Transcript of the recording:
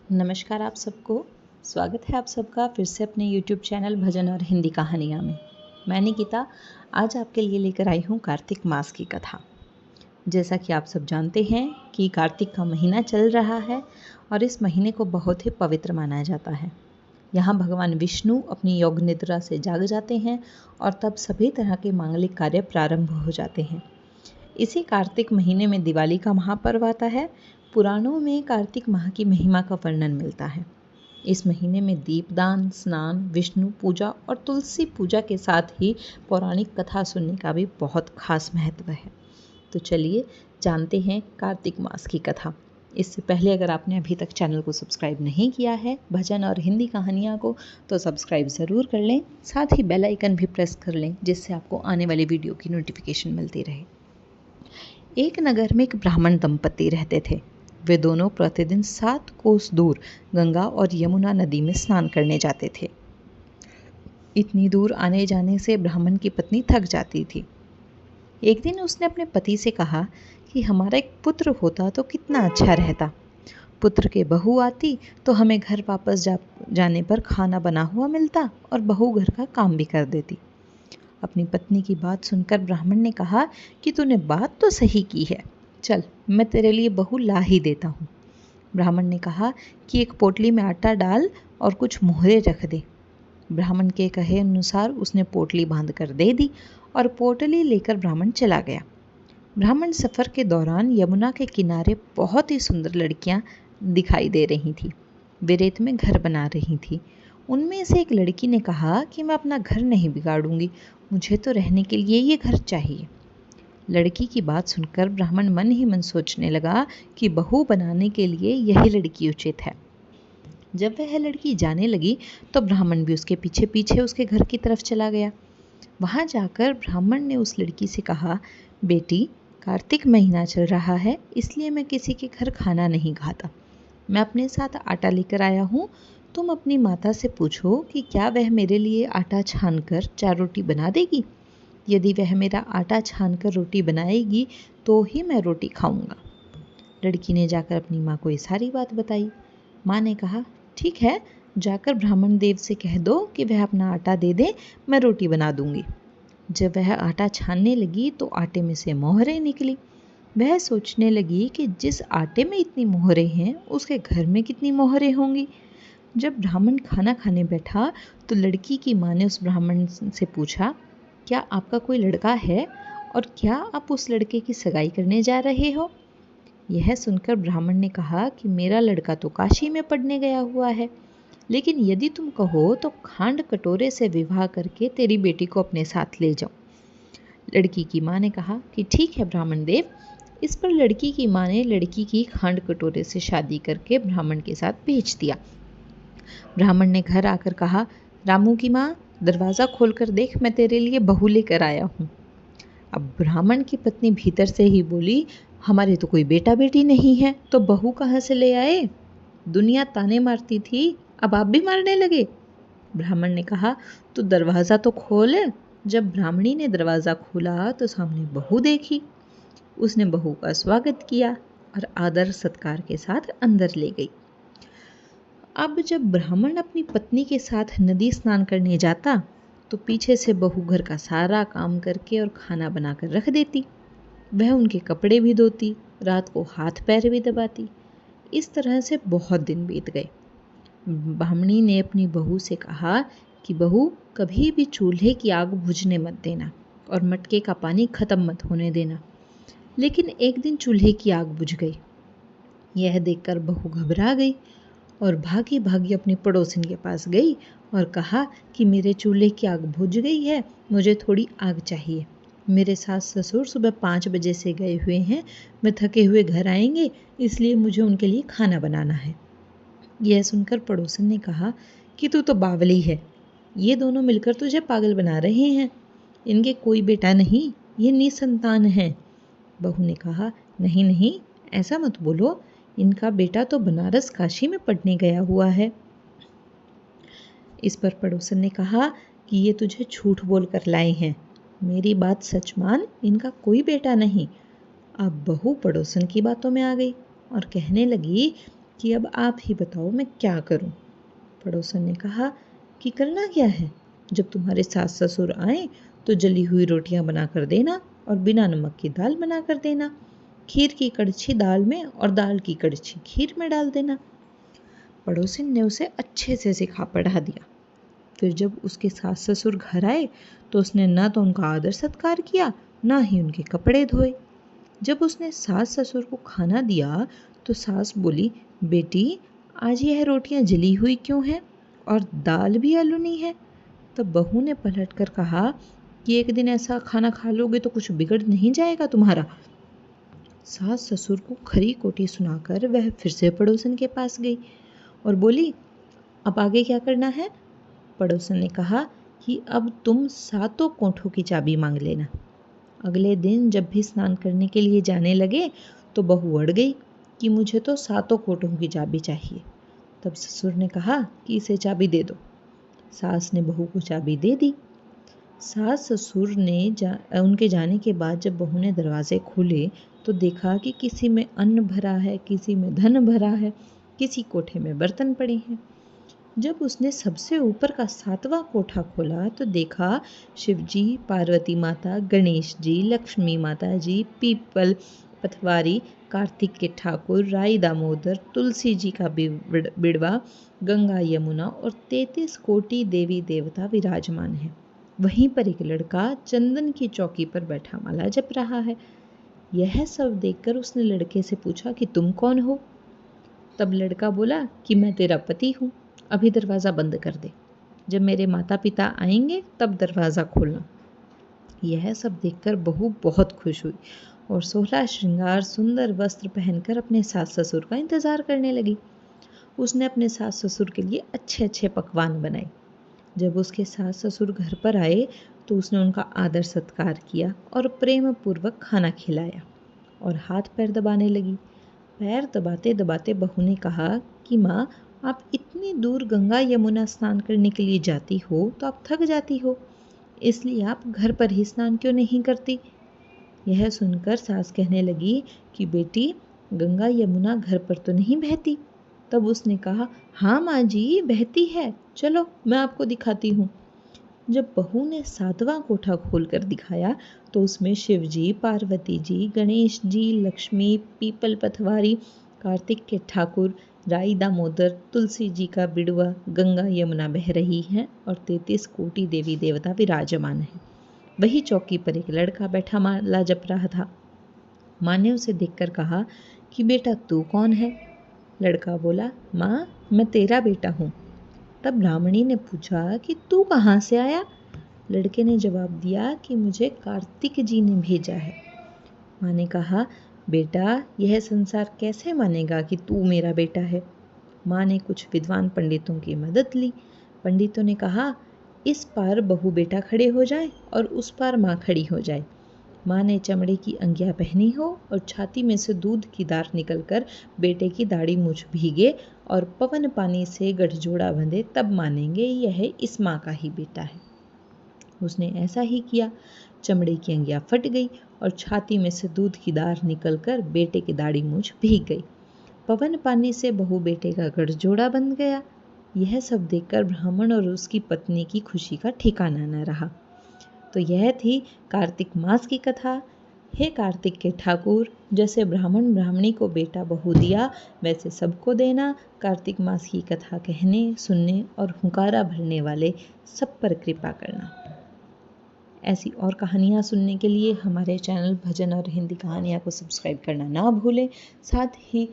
नमस्कार आप सबको। स्वागत है आप सबका फिर से अपने YouTube चैनल भजन और हिंदी कहानियाँ में। मैं निकिता आज आपके लिए लेकर आई हूँ कार्तिक मास की कथा। जैसा कि आप सब जानते हैं कि कार्तिक का महीना चल रहा है और इस महीने को बहुत ही पवित्र माना जाता है। यहाँ भगवान विष्णु अपनी योग निद्रा से जाग जाते हैं और तब सभी तरह के मांगलिक कार्य प्रारंभ हो जाते हैं। इसी कार्तिक महीने में दिवाली का महापर्व आता है। पुराणों में कार्तिक माह की महिमा का वर्णन मिलता है। इस महीने में दीपदान, स्नान, विष्णु पूजा और तुलसी पूजा के साथ ही पौराणिक कथा सुनने का भी बहुत खास महत्व है। तो चलिए जानते हैं कार्तिक मास की कथा। इससे पहले अगर आपने अभी तक चैनल को सब्सक्राइब नहीं किया है भजन और हिंदी कहानियाँ को, तो सब्सक्राइब ज़रूर कर लें। साथ ही बेल आइकन भी प्रेस कर लें जिससे आपको आने वाली वीडियो की नोटिफिकेशन मिलती रहे। एक नगर में एक ब्राह्मण दंपति रहते थे। वे दोनों प्रतिदिन 7 कोस दूर गंगा और यमुना नदी में स्नान करने जाते थे। इतनी दूर आने जाने से ब्राह्मण की पत्नी थक जाती थी। एक दिन उसने अपने पति से कहा कि हमारा एक पुत्र होता तो कितना अच्छा रहता। पुत्र के बहू आती तो हमें घर वापस जाने पर खाना बना हुआ मिलता और बहू घर का काम भी कर देती। अपनी पत्नी की बात सुनकर ब्राह्मण ने कहा कि तूने बात तो सही की है, चल मैं तेरे लिए बहू ला ही देता हूँ। ब्राह्मण ने कहा कि एक पोटली में आटा डाल और कुछ मोहरे रख दे। ब्राह्मण के कहे अनुसार उसने पोटली बांध कर दे दी और पोटली लेकर ब्राह्मण चला गया। ब्राह्मण सफ़र के दौरान यमुना के किनारे बहुत ही सुंदर लड़कियां दिखाई दे रही थी। वे रेत में घर बना रही थी। उनमें से एक लड़की ने कहा कि मैं अपना घर नहीं बिगाड़ूंगी, मुझे तो रहने के लिए ये घर चाहिए। लड़की की बात सुनकर ब्राह्मण मन ही मन सोचने लगा कि बहू बनाने के लिए यही लड़की उचित है। जब वह लड़की जाने लगी तो ब्राह्मण भी उसके पीछे पीछे उसके घर की तरफ चला गया। वहां जाकर ब्राह्मण ने उस लड़की से कहा, बेटी, कार्तिक महीना चल रहा है इसलिए मैं किसी के घर खाना नहीं खाता। मैं अपने साथ आटा लेकर आया हूँ। तुम अपनी माता से पूछो कि क्या वह मेरे लिए आटा छानकर 4 रोटी बना देगी। यदि वह मेरा आटा छानकर रोटी बनाएगी तो ही मैं रोटी खाऊंगा। लड़की ने जाकर अपनी माँ को ये सारी बात बताई। माँ ने कहा, ठीक है, जाकर ब्राह्मण देव से कह दो कि वह अपना आटा दे दे, मैं रोटी बना दूंगी। जब वह आटा छानने लगी तो आटे में से मोहरें निकली। वह सोचने लगी कि जिस आटे में इतनी मोहरें हैं उसके घर में कितनी मोहरें होंगी। जब ब्राह्मण खाना खाने बैठा तो लड़की की माँ ने उस ब्राह्मण से पूछा, क्या आपका कोई लड़का है और क्या आप उस लड़के की सगाई करने जा रहे हो। यह सुनकर ब्राह्मण ने कहा कि मेरा लड़का तो काशी में पढ़ने गया हुआ है, लेकिन यदि तुम कहो तो खांड कटोरे से विवाह करके तेरी बेटी को अपने साथ ले जाओ। लड़की की माँ ने कहा कि ठीक है ब्राह्मण देव। इस पर लड़की की माँ ने लड़की की खांड कटोरे से शादी करके ब्राह्मण के साथ भेज दिया। ब्राह्मण ने घर आकर कहा, रामू की माँ, दरवाज़ा खोलकर देख, मैं तेरे लिए बहू लेकर आया हूँ। अब ब्राह्मण की पत्नी भीतर से ही बोली, हमारे तो कोई बेटा बेटी नहीं है, तो बहू कहाँ से ले आए। दुनिया ताने मारती थी, अब आप भी मारने लगे। ब्राह्मण ने कहा, तो दरवाज़ा तो खोल। जब ब्राह्मणी ने दरवाज़ा खोला तो सामने बहू देखी। उसने बहू का स्वागत किया और आदर सत्कार के साथ अंदर ले गई। अब जब ब्राह्मण अपनी पत्नी के साथ नदी स्नान करने जाता तो पीछे से बहू घर का सारा काम करके और खाना बनाकर रख देती। वह उनके कपड़े भी धोती, रात को हाथ पैर भी दबाती। इस तरह से बहुत दिन बीत गए। ब्राह्मणी ने अपनी बहू से कहा कि बहू, कभी भी चूल्हे की आग बुझने मत देना और मटके का पानी खत्म मत होने देना। लेकिन एक दिन चूल्हे की आग बुझ गई। यह देखकर बहू घबरा गई और भागी भागी अपनी पड़ोसिन के पास गई और कहा कि मेरे चूल्हे की आग बुझ गई है, मुझे थोड़ी आग चाहिए। मेरे सास ससुर सुबह 5 बजे से गए हुए हैं, वे थके हुए घर आएंगे, इसलिए मुझे उनके लिए खाना बनाना है। यह सुनकर पड़ोसन ने कहा कि तू तो बावली है, ये दोनों मिलकर तुझे पागल बना रहे हैं। इनके कोई बेटा नहीं, ये निसंतान हैं। बहू ने कहा, नहीं नहीं, ऐसा मत बोलो, इनका बेटा तो बनारस काशी में पढ़ने गया हुआ है। इस पर पड़ोसन ने कहा कि ये तुझे झूठ बोल कर लाए हैं, मेरी बात सच मान, इनका कोई बेटा नहीं। अब बहू पड़ोसन की बातों में आ गई और कहने लगी कि अब आप ही बताओ मैं क्या करूं। पड़ोसन ने कहा कि करना क्या है, जब तुम्हारे सास ससुर आए तो जली हुई रोटियां बना कर देना और बिना नमक की दाल बना कर देना। खीर की कड़छी दाल में और दाल की कड़छी खीर में डाल देना। पड़ोसिन ने उसे अच्छे से सिखा पढ़ा दिया। फिर जब उसके सास ससुर घर आए तो उसने न तो उनका आदर सत्कार किया, न ही उनके कपड़े धोए। जब उसने सास ससुर को खाना दिया तो सास बोली, बेटी आज यह रोटियां जली हुई क्यों हैं और दाल भी आलूनी है। तब बहू ने पलट कर कहा कि एक दिन ऐसा खाना खा लोगे तो कुछ बिगड़ नहीं जाएगा तुम्हारा। सास ससुर को खरी खोटी सुनाकर वह फिर से पड़ोसन के पास गई और बोली, अब आगे क्या करना है। पड़ोसन ने कहा कि अब तुम सातों कोठों की चाबी मांग लेना। अगले दिन जब भी स्नान करने के लिए जाने लगे तो बहू अड़ गई कि मुझे तो सातों कोठों की चाबी चाहिए। तब ससुर ने कहा कि इसे चाबी दे दो। सास ने बहू को चाबी दे दी। सास ससुर ने उनके जाने के बाद जब बहू ने दरवाजे खोले तो देखा कि किसी में अन्न भरा है, किसी में धन भरा है, किसी कोठे में बर्तन पड़े हैं। जब उसने सबसे ऊपर का 7वां कोठा खोला तो देखा शिवजी, पार्वती माता, गणेश जी, लक्ष्मी माता जी, पीपल पथवारी, कार्तिक के ठाकुर, राई दामोदर, तुलसी जी का बिड़वा, गंगा यमुना और 33 कोटि देवी देवता विराजमान है। वहीं पर एक लड़का चंदन की चौकी पर बैठा माला जप रहा है। यह सब देखकर उसने लड़के से पूछा कि तुम कौन हो। तब लड़का बोला कि मैं तेरा पति हूँ, अभी दरवाज़ा बंद कर दे, जब मेरे माता पिता आएंगे तब दरवाज़ा खोलना। यह सब देखकर बहू बहुत खुश हुई और 16 श्रृंगार सुंदर वस्त्र पहनकर अपने सास ससुर का इंतज़ार करने लगी। उसने अपने सास ससुर के लिए अच्छे अच्छे पकवान बनाए। जब उसके सास ससुर घर पर आए तो उसने उनका आदर सत्कार किया और प्रेम पूर्वक खाना खिलाया और हाथ पैर दबाने लगी। पैर दबाते दबाते बहू ने कहा कि माँ, आप इतनी दूर गंगा यमुना स्नान करने के लिए जाती हो तो आप थक जाती हो, इसलिए आप घर पर ही स्नान क्यों नहीं करती। यह सुनकर सास कहने लगी कि बेटी, गंगा यमुना घर पर तो नहीं बहती। तब उसने कहा, हाँ माँ जी, बहती है, चलो मैं आपको दिखाती हूँ। जब बहू ने 7वां कोठा खोलकर दिखाया तो उसमें शिव जी, पार्वती जी, गणेश जी, लक्ष्मी, पीपल पथवारी, कार्तिक के ठाकुर, राई दामोदर, तुलसी जी का बिड़वा, गंगा यमुना बह रही हैं और 33 कोटि देवी देवता विराजमान हैं। वही चौकी पर एक लड़का बैठा माला जप रहा था। माँ ने उसे देखकर कहा कि बेटा तू कौन है। लड़का बोला, माँ मैं तेरा बेटा हूँ। तब ब्राह्मणी ने पूछा कि तू कहाँ से आया। लड़के ने जवाब दिया कि मुझे कार्तिक जी ने भेजा है। माँ ने कहा, बेटा यह संसार कैसे मानेगा कि तू मेरा बेटा है। माँ ने कुछ विद्वान पंडितों की मदद ली। पंडितों ने कहा, इस पार बहू बेटा खड़े हो जाए और उस पार माँ खड़ी हो जाए। माँ ने चमड़े की अंगिया पहनी हो और छाती में से दूध की धार निकलकर बेटे की दाढ़ी मूछ भीगे और पवन पानी से गठजोड़ा बंधे, तब मानेंगे यह इस माँ का ही बेटा है। उसने ऐसा ही किया। चमड़े की अंगिया फट गई और छाती में से दूध की धार निकलकर बेटे की दाढ़ी मूछ भीग गई। पवन पानी से बहू बेटे का गठजोड़ा बन गया। यह सब देखकर ब्राह्मण और उसकी पत्नी की खुशी का ठिकाना न रहा। तो यह थी कार्तिक मास की कथा। हे कार्तिक के ठाकुर, जैसे ब्राह्मण ब्राह्मणी को बेटा बहू दिया वैसे सबको देना। कार्तिक मास की कथा कहने, सुनने और हुंकारा भरने वाले सब पर कृपा करना। ऐसी और कहानियाँ सुनने के लिए हमारे चैनल भजन और हिंदी कहानियाँ को सब्सक्राइब करना ना भूलें। साथ ही